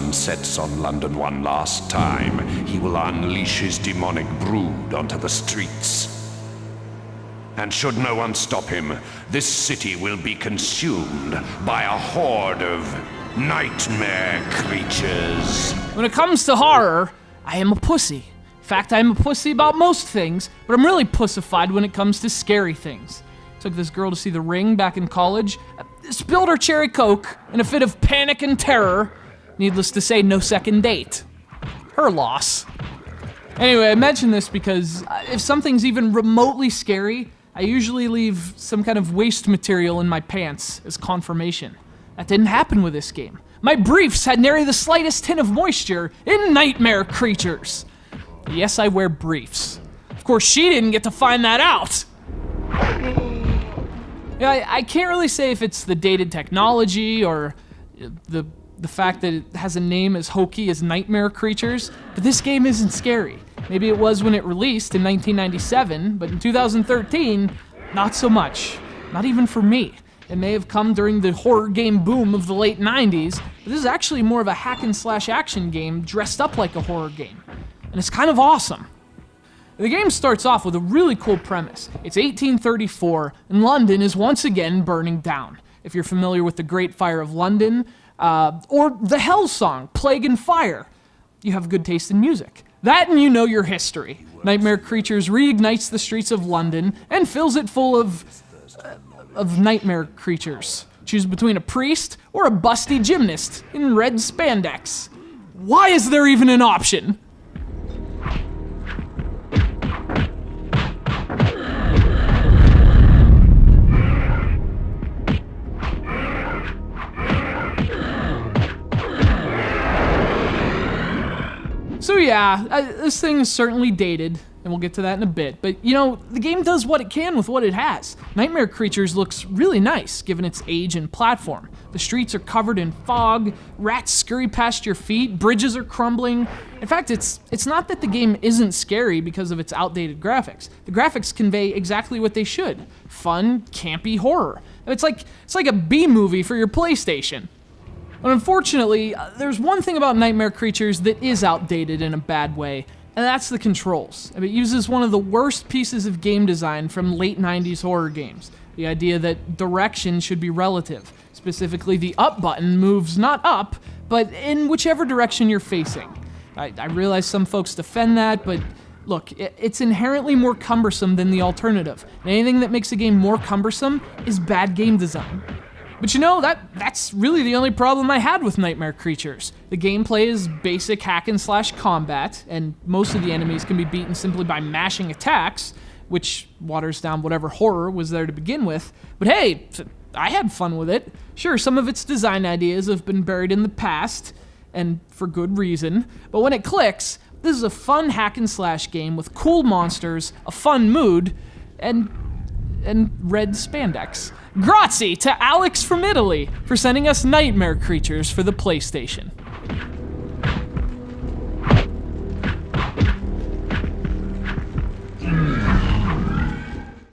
sun sets on London one last time, he will unleash his demonic brood onto the streets. And should no one stop him, this city will be consumed by a horde of nightmare creatures. When it comes to horror, I am a pussy. In fact, I'm a pussy about most things, but I'm really pussified when it comes to scary things. Took this girl to see The Ring back in college, spilled her cherry coke in a fit of panic and terror. Needless to say, no second date. Her loss. Anyway, I mention this because if something's even remotely scary, I usually leave some kind of waste material in my pants as confirmation. That didn't happen with this game. My briefs had nary the slightest hint of moisture in Nightmare Creatures. Yes, I wear briefs. Of course, she didn't get to find that out. Yeah, I can't really say if it's the dated technology or the fact that it has a name as hokey as Nightmare Creatures, but this game isn't scary. Maybe it was when it released in 1997, but in 2013, not so much. Not even for me. It may have come during the horror game boom of the late 90s, but this is actually more of a hack and slash action game dressed up like a horror game. And it's kind of awesome. The game starts off with a really cool premise. It's 1834, and London is once again burning down. If you're familiar with the Great Fire of London, or the Hell song, Plague and Fire, you have good taste in music. That and you know your history. Nightmare Creatures reignites the streets of London and fills it full of nightmare creatures. Choose between a priest or a busty gymnast in red spandex. Why is there even an option? So yeah, this thing is certainly dated, and we'll get to that in a bit, but you know, the game does what it can with what it has. Nightmare Creatures looks really nice, given its age and platform. The streets are covered in fog, rats scurry past your feet, bridges are crumbling. In fact, it's not that the game isn't scary because of its outdated graphics. The graphics convey exactly what they should. Fun, campy horror. It's like a B-movie for your PlayStation. But unfortunately, there's one thing about Nightmare Creatures that is outdated in a bad way, and that's the controls. It uses one of the worst pieces of game design from late 90s horror games. The idea that direction should be relative. Specifically, the up button moves not up, but in whichever direction you're facing. I realize some folks defend that, but look, it's inherently more cumbersome than the alternative. And anything that makes a game more cumbersome is bad game design. But you know, that's really the only problem I had with Nightmare Creatures. The gameplay is basic hack and slash combat, and most of the enemies can be beaten simply by mashing attacks, which waters down whatever horror was there to begin with. But hey, I had fun with it. Sure, some of its design ideas have been buried in the past, and for good reason, but when it clicks, this is a fun hack and slash game with cool monsters, a fun mood, and red spandex. Grazie to Alex from Italy for sending us Nightmare Creatures for the PlayStation.